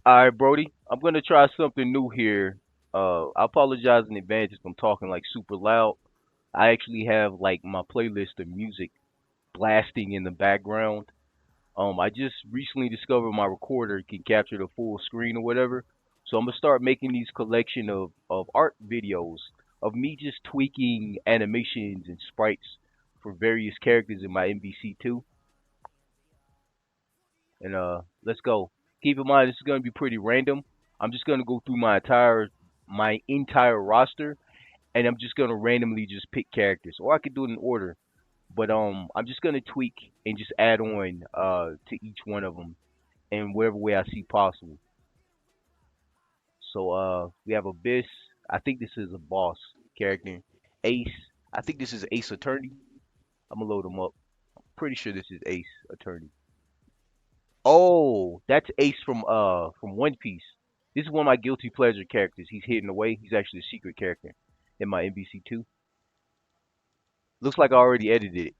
All right, Brody. I'm gonna try something new here. I apologize in advance if I'm talking like super loud. I actually have like my playlist of music blasting in the background. I just recently discovered my recorder can capture the full screen or whatever. So I'm gonna start making these collection of art videos of me just tweaking animations and sprites for various characters in my MVC2. And let's go. Keep in mind this is gonna be pretty random. I'm just gonna go through my entire roster, and I'm just gonna randomly just pick characters, or I could do it in order. But I'm just gonna tweak and just add on to each one of them in whatever way I see possible. So we have Abyss. I think this is a boss character. Ace. I think this is Ace Attorney. I'm gonna load him up. Pretty sure this is Ace Attorney. Oh, that's Ace from One Piece. This is one of my guilty pleasure characters. He's hidden away. He's actually a secret character in my MVC2. Looks like I already edited it.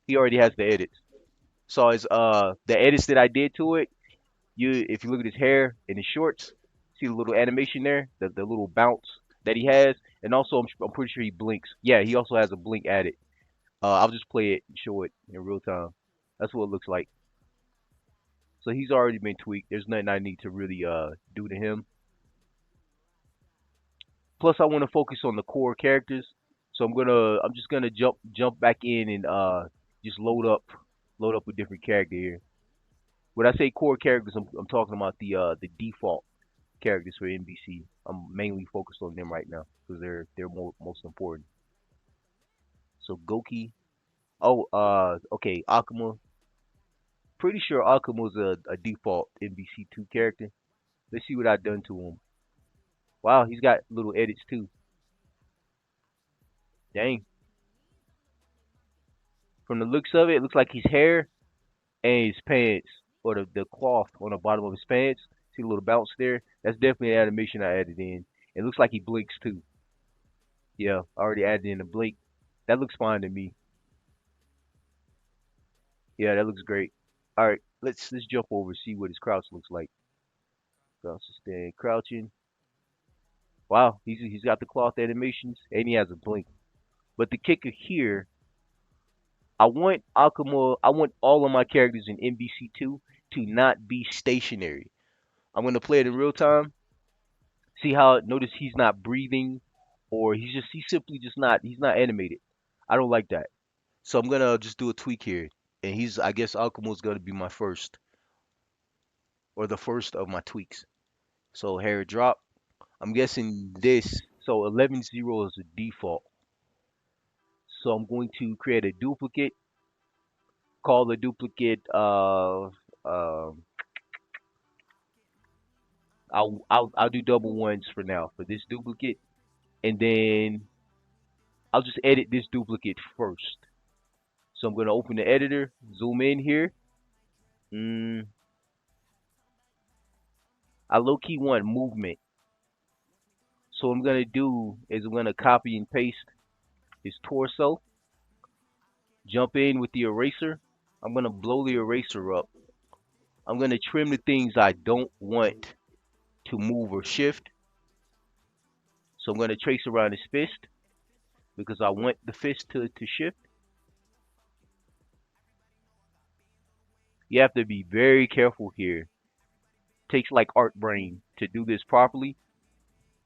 He already has the edits. So it's the edits that I did to it. You if you look at his hair and his shorts, see the little animation there, the little bounce that he has, and also I'm pretty sure he blinks. Yeah, he also has a blink added. I'll just play it and show it in real time. That's what it looks like. So he's already been tweaked. There's nothing I need to really do to him. Plus, I want to focus on the core characters, so I'm just gonna jump back in and just load up a different character here. When I say core characters, I'm talking about the default characters for NBC. I'm mainly focused on them right now because they're most important. So Goki. Oh, okay, Akuma. Pretty sure Akuma's a default NBC2 character. Let's see what I've done to him. Wow, he's got little edits too. Dang. From the looks of it, it looks like his hair and his pants, or the cloth on the bottom of his pants. See the little bounce there? That's definitely an animation I added in. It looks like he blinks too. Yeah, I already added in a blink. That looks fine to me. Yeah, that looks great. All right, let's jump over see what his crouch looks like. Crouch stand crouching. Wow, he's got the cloth animations and he has a blink. But the kicker here, I want Akuma. I want all of my characters in MVC2 to not be stationary. I'm gonna play it in real time. See how notice he's not breathing, or he's simply just not he's not animated. I don't like that. So I'm gonna just do a tweak here, and he's I guess Akuma's gonna be my first or the first of my tweaks. So hair drop. I'm guessing this. So 11-0 is the default. So I'm going to create a duplicate. Call the duplicate. I'll do double ones for now for this duplicate, and then I'll just edit this duplicate first. So I'm gonna open the editor, zoom in here. Mm, I low key want movement. So what I'm gonna do is I'm gonna copy and paste his torso. Jump in with the eraser. I'm gonna blow the eraser up. I'm gonna trim the things I don't want to move or shift. So I'm gonna trace around his fist because I want the fist to shift. You have to be very careful here. Takes like art brain to do this properly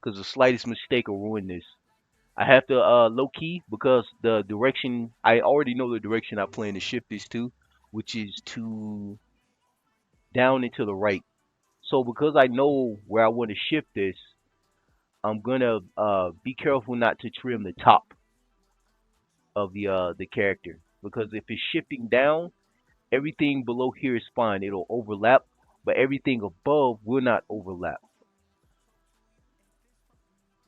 because the slightest mistake will ruin this. I have to low key because the direction I already know the direction I plan to shift this to, which is to down and to the right. So because I know where I want to shift this, I'm gonna be careful not to trim the top of the character because if it's shifting down, everything below here is fine. It'll overlap, but everything above will not overlap.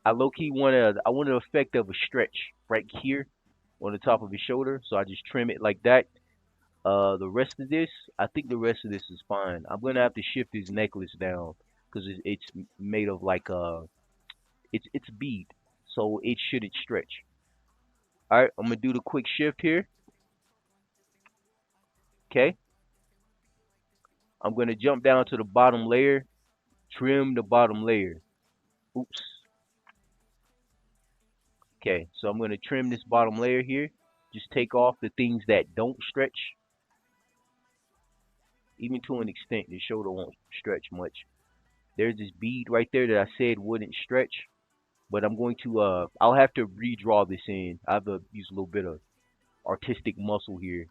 I low key want an effect of a stretch right here on the top of his shoulder, so I just trim it like that. The rest of this, I think the rest of this is fine. I'm gonna have to shift his necklace down because it's made of like it's bead, so it shouldn't stretch. All right, I'm gonna do the quick shift here. Okay, I'm going to jump down to the bottom layer, trim the bottom layer. Oops. Okay, so I'm going to trim this bottom layer here. Just take off the things that don't stretch. Even to an extent, the shoulder won't stretch much. There's this bead right there that I said wouldn't stretch, but I'm going to, I'll have to redraw this in. I have to use a little bit of artistic muscle here.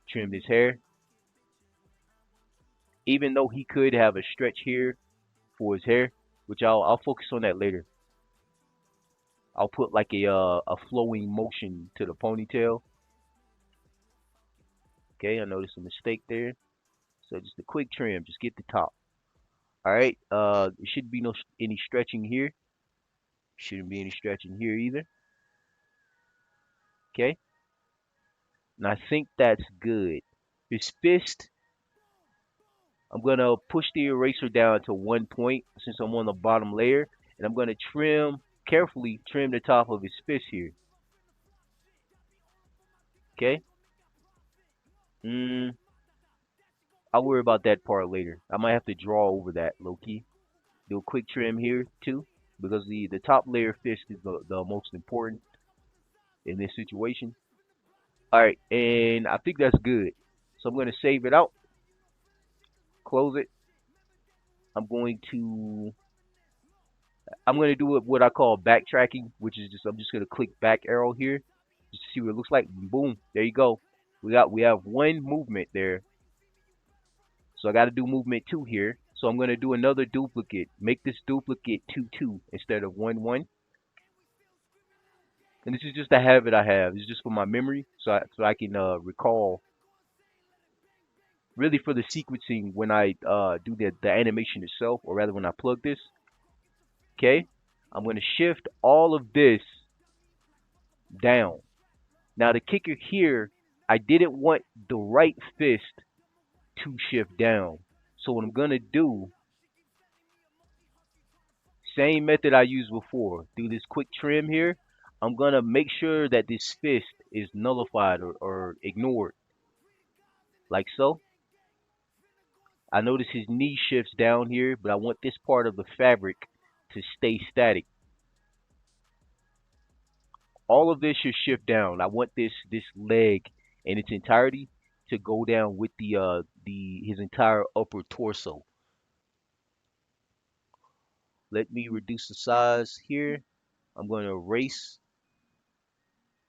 Trim this hair. Even though he could have a stretch here for his hair, which I'll focus on that later. I'll put like a flowing motion to the ponytail. Okay, I noticed a mistake there. So just a quick trim, just get the top. All right, there should be no any stretching here. Shouldn't be any stretching here either. Okay, and I think that's good. His fist, I'm gonna push the eraser down to 1 point since I'm on the bottom layer, and I'm gonna carefully trim the top of his fist here. Okay. Mm, I'll worry about that part later. I might have to draw over that low key. Do a quick trim here too, because the top layer fist is the most important in this situation. All right, and I think that's good. So I'm gonna save it out, close it. I'm going to do what I call backtracking, which is just I'm just gonna click back arrow here, just to see what it looks like. Boom, there you go. We have one movement there. So I got to do movement 2 here. So I'm going to do another duplicate. Make this duplicate 2 2 instead of 1 1. And this is just a habit I have. It's just for my memory, so I can recall. Really for the sequencing when I do the animation itself, or rather when I plug this. Okay, I'm going to shift all of this down. Now the kicker here, I didn't want the right fist to shift down. So what I'm going to do, same method I used before. Do this quick trim here. I'm gonna make sure that this fist is nullified or ignored, like so. I notice his knee shifts down here, but I want this part of the fabric to stay static. All of this should shift down. I want this leg in its entirety to go down with the his entire upper torso. Let me reduce the size here. I'm going to erase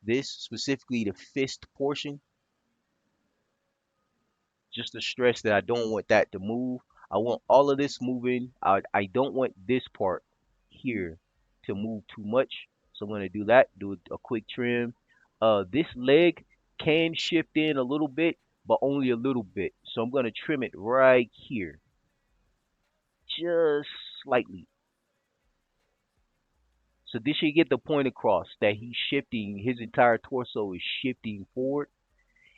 this, specifically the fist portion, just to stress that I don't want that to move. I want all of this moving. I don't want this part here to move too much. So I'm going to do that, do a quick trim. This leg can shift in a little bit, but only a little bit. So I'm going to trim it right here, just slightly. So this should get the point across that he's shifting, his entire torso is shifting forward.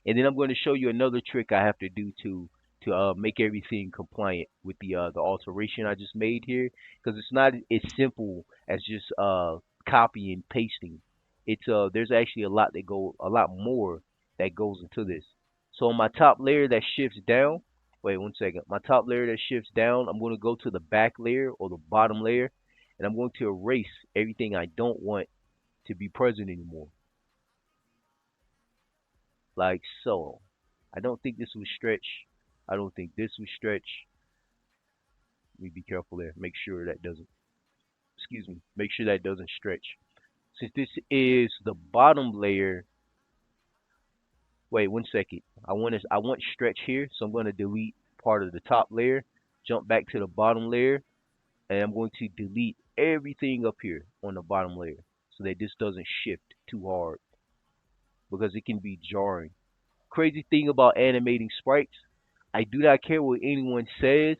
And then I'm going to show you another trick I have to do to make everything compliant with the alteration I just made here, because it's not as simple as just copy and pasting. It's there's actually a lot more that goes into this. So on my top layer that shifts down, wait 1 second. My top layer that shifts down, I'm going to go to the back layer or the bottom layer, and I'm going to erase everything I don't want to be present anymore, like so. I don't think this would stretch. I don't think this would stretch. Let me be careful there. Make sure that doesn't, excuse me, make sure that doesn't stretch. Since this is the bottom layer, wait 1 second. I want stretch here, so I'm going to delete part of the top layer, jump back to the bottom layer, and I'm going to delete everything up here on the bottom layer so that this doesn't shift too hard because it can be jarring. Crazy thing about animating sprites, I do not care what anyone says.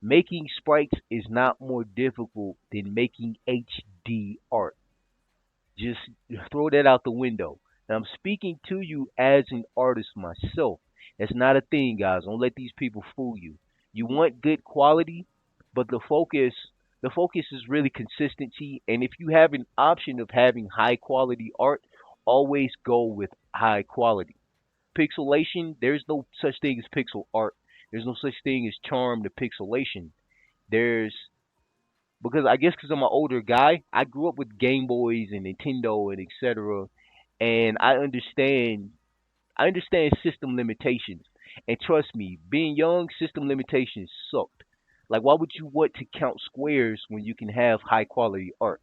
Making sprites is not more difficult than making HD art. Just throw that out the window. And I'm speaking to you as an artist myself. That's not a thing, guys. Don't let these people fool you. You want good quality, but the focus is really consistency. And if you have an option of having high quality art, always go with high quality. Pixelation, there's no such thing as pixel art. There's no such thing as charm to pixelation. There's because I guess because I'm an older guy, I grew up with Game Boys and Nintendo and etc. And I understand system limitations. And trust me, being young, system limitations sucked. Like, why would you want to count squares when you can have high quality art?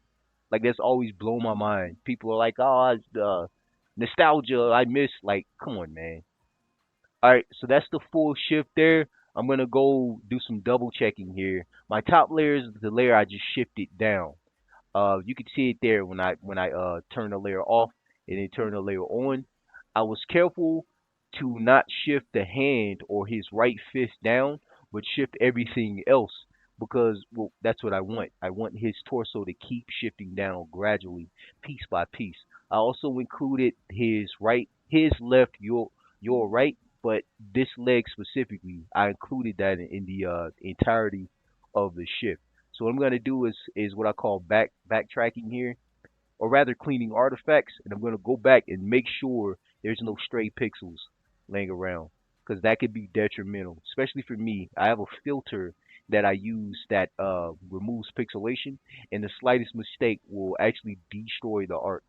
Like, that's always blown my mind. People are like, oh, it's the nostalgia I miss. Like, come on, man. All right, so that's the full shift there. I'm gonna go do some double checking here. My top layer is the layer I just shifted down. You can see it there when I turn the layer off and then turn the layer on. I was careful to not shift the hand or his right fist down, but shift everything else because well, that's what I want. I want his torso to keep shifting down gradually, piece by piece. I also included his left, your right, but this leg specifically, I included that in the entirety of the shift. So what I'm gonna do is what I call backtracking here, or rather cleaning artifacts, and I'm gonna go back and make sure there's no stray pixels laying around, because that could be detrimental, especially for me. I have a filter that I use that removes pixelation, and the slightest mistake will actually destroy the art.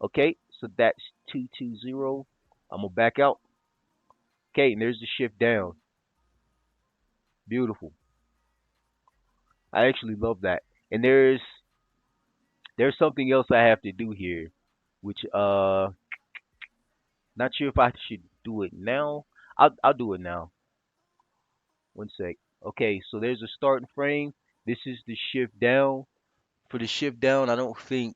Okay, so that's 220. I'm gonna back out. Okay, and there's the shift down. Beautiful. I actually love that. And there's something else I have to do here, which not sure if I should do it now. I'll do it now. One sec. Okay, so there's a starting frame. This is the shift down. For the shift down, I don't think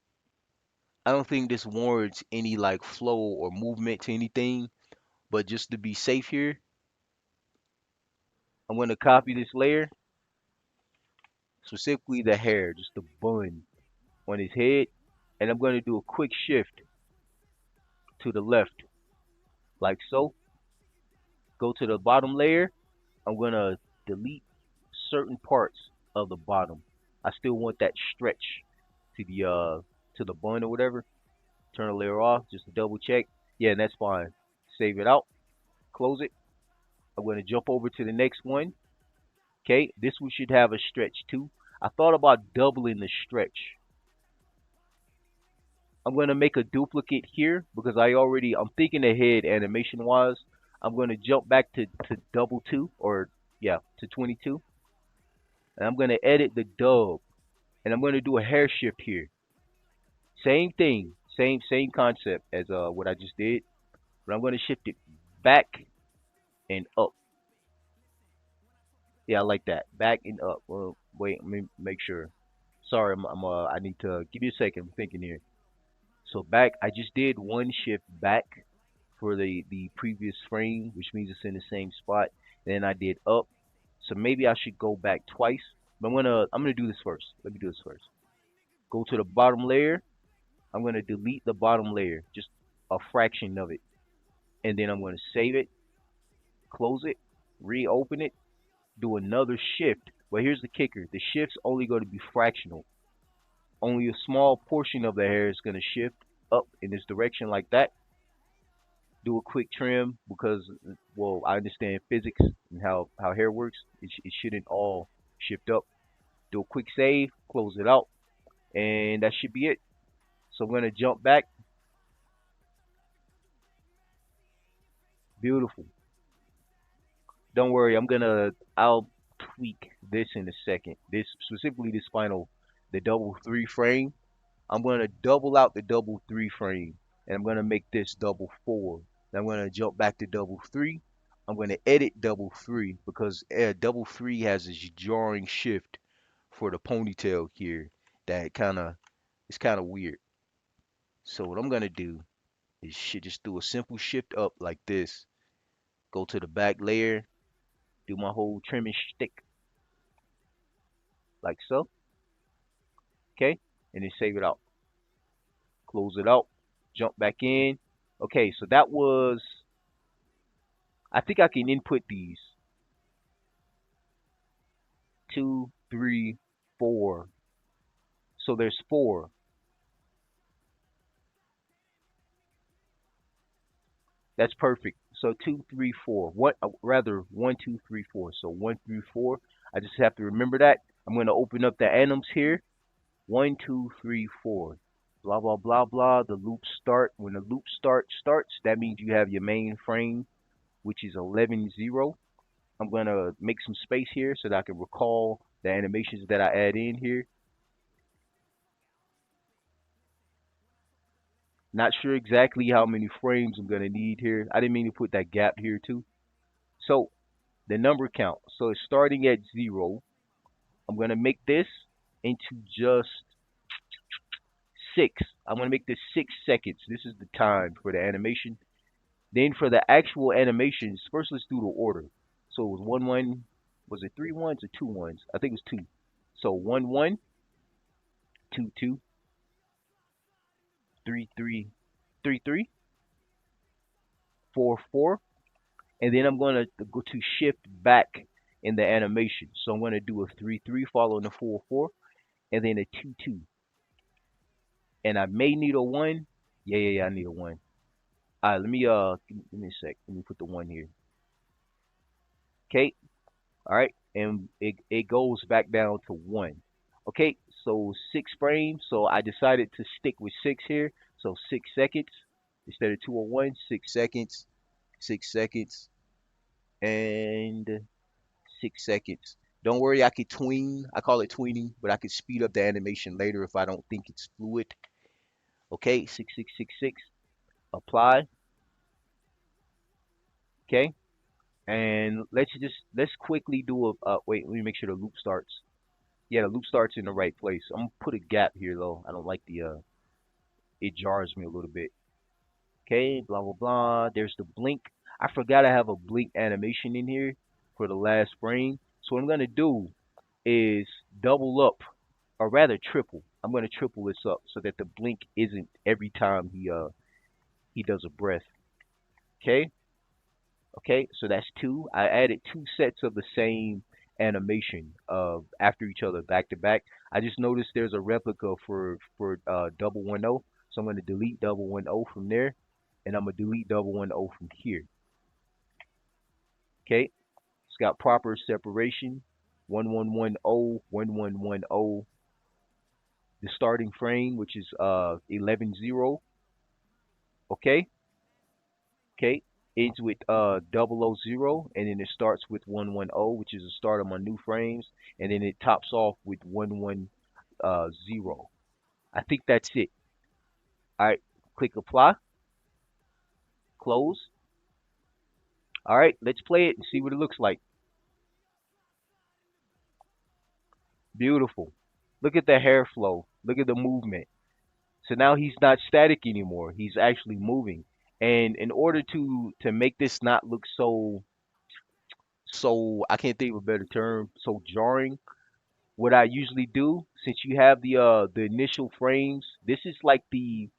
this warrants any like flow or movement to anything. But just to be safe here, I'm gonna copy this layer, specifically the hair, just the bun on his head, and I'm gonna do a quick shift to the left, like so. Go to the bottom layer. I'm gonna delete certain parts of the bottom. I still want that stretch to the bun or whatever. Turn the layer off just to double check. Yeah, and that's fine. Save it out. Close it. I'm gonna jump over to the next one. Okay, this one should have a stretch too. I thought about doubling the stretch. I'm gonna make a duplicate here because I'm thinking ahead animation wise. I'm gonna jump back to double two or yeah to 22, and I'm gonna edit the dub, and I'm gonna do a hair shift here. Same thing, same concept as what I just did, but I'm gonna shift it back and up. Yeah, I like that. Back and up. Well, wait, let me make sure. Sorry, I need to give you a second. I'm thinking here. So back, I just did one shift back for the previous frame, which means it's in the same spot. Then I did up. So maybe I should go back twice. But I'm gonna do this first. Let me do this first. Go to the bottom layer. I'm gonna delete the bottom layer, just a fraction of it, and then I'm gonna save it, close it, reopen it, do another shift. But here's the kicker: the shift's only going to be fractional. Only a small portion of the hair is going to shift up in this direction like that. Do a quick trim because, well, I understand physics and how hair works. It shouldn't all shift up. Do a quick save, close it out, and that should be it. So I'm going to jump back. Beautiful. Don't worry, I'll tweak this in a second. This specifically this final, the double three frame. I'm gonna double out the double three frame, and I'm gonna make this double four. Then I'm gonna jump back to double three. I'm gonna edit double three because double three has this jarring shift for the ponytail here that it's kind of weird. So what I'm gonna do is just do a simple shift up like this. Go to the back layer, do my whole trimming shtick like so, okay, and then save it out. Close it out. Jump back in. Okay, so that was. I think I can input these two, three, four. So there's four. That's perfect. So two, three, four. What? Rather, one, two, three, four. So one through four. I just have to remember that. I'm gonna open up the anims here. One, two, three, four. Blah blah blah blah. The loop start. When the loop starts, that means you have your main frame, which is 11-0. I'm gonna make some space here so that I can recall the animations that I add in here. Not sure exactly how many frames I'm gonna need here. I didn't mean to put that gap here too. So the number count. So it's starting at 0. I'm gonna make this into just 6. I'm gonna make this 6 seconds. This is the time for the animation. Then for the actual animations, first let's do the order. So it was 1-1. Was it 3 1s or 2 1s? I think it was two. So 1-1, 2-2, 3-3, 3-3, 4-4, and then I'm going to go to shift back in the animation. So I'm going to do a 3-3 following the 4-4, and then a 2-2. And I may need a 1. Yeah, I need a 1. All right, give me a sec. Let me put the 1 here. Okay. All right, and it goes back down to 1. Okay, so 6 frames. So I decided to stick with 6 here. So 6 seconds instead of 201. 6 seconds, 6 seconds, and 6 seconds. Don't worry, I could tween. I call it tweening, but I could speed up the animation later if I don't think it's fluid. Okay, 6666. Apply. Okay, and let's quickly do a. Wait, let me make sure the loop starts. Yeah, the loop starts in the right place. I'm gonna put a gap here though. I don't like the it jars me a little bit. Okay, blah blah blah. There's the blink. I forgot I have a blink animation in here for the last frame. So what I'm gonna do is double up, or rather triple. I'm gonna triple this up so that the blink isn't every time he does a breath. Okay, okay. So that's two. I added 2 sets of the same animation after each other back to back. I just noticed there's a replica for double 1-0, so I'm gonna delete double 1-0 from there, and I'm gonna delete double 1-0 from here. Okay, it's got proper separation. 1110, 1110. The starting frame, which is 11-0. Okay, okay. Ends with 000, and then it starts with 110, which is the start of my new frames, and then it tops off with 110. I think that's it. All right, click apply, close. All right, let's play it and see what it looks like. Beautiful. Look at the hair flow. Look at the movement. So now he's not static anymore. He's actually moving. And in order to make this not look so I can't think of a better term, so jarring, what I usually do, since you have the initial frames, this is like the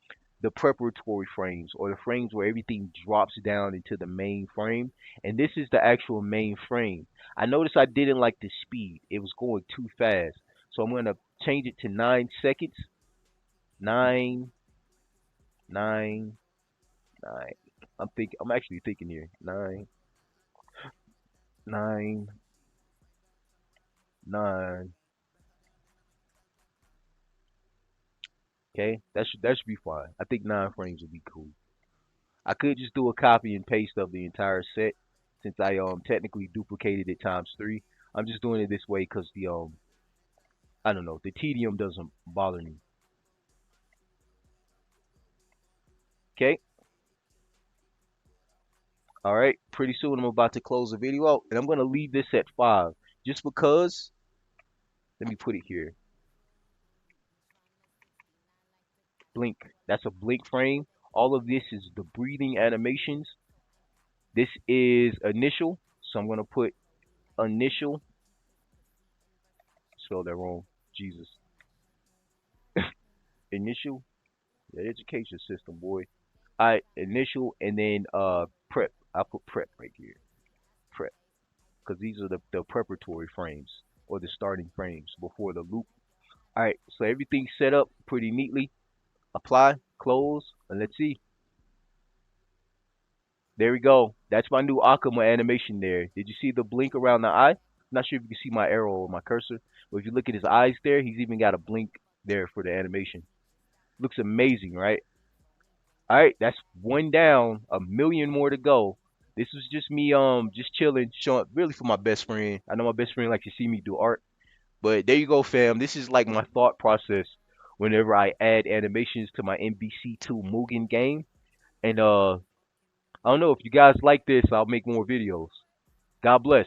preparatory frames, or the frames where everything drops down into the main frame, and this is the actual main frame. I noticed I didn't like the speed. It was going too fast. So I'm gonna change it to 9 seconds. Nine, nine, nine. I'm actually thinking here. Nine, nine, nine. Okay, that should be fine. I think 9 frames would be cool. I could just do a copy and paste of the entire set since I technically duplicated it times 3. I'm just doing it this way because the I don't know, the tedium doesn't bother me. Okay, all right. Pretty soon I'm about to close the video out, and I'm gonna leave this at 5 just because. Let me put it here. Blink. That's a blink frame. All of this is the breathing animations. This is initial, so I'm gonna put initial. Spell that wrong. Jesus. Initial. The education system, boy. I initial and then prep. I put prep right here. Prep, because these are the preparatory frames or the starting frames before the loop. All right, so everything's set up pretty neatly. Apply, close, and let's see. There we go. That's my new Akuma animation there. Did you see the blink around the eye? I'm not sure if you can see my arrow or my cursor, but if you look at his eyes there, he's even got a blink there for the animation. Looks amazing, right? All right, that's one down, a million more to go. This was just me, just chilling, showing really for my best friend. I know my best friend likes to see me do art, but there you go, fam. This is like my thought process whenever I add animations to my MVC2 Mugen game. And I don't know if you guys like this, I'll make more videos. God bless.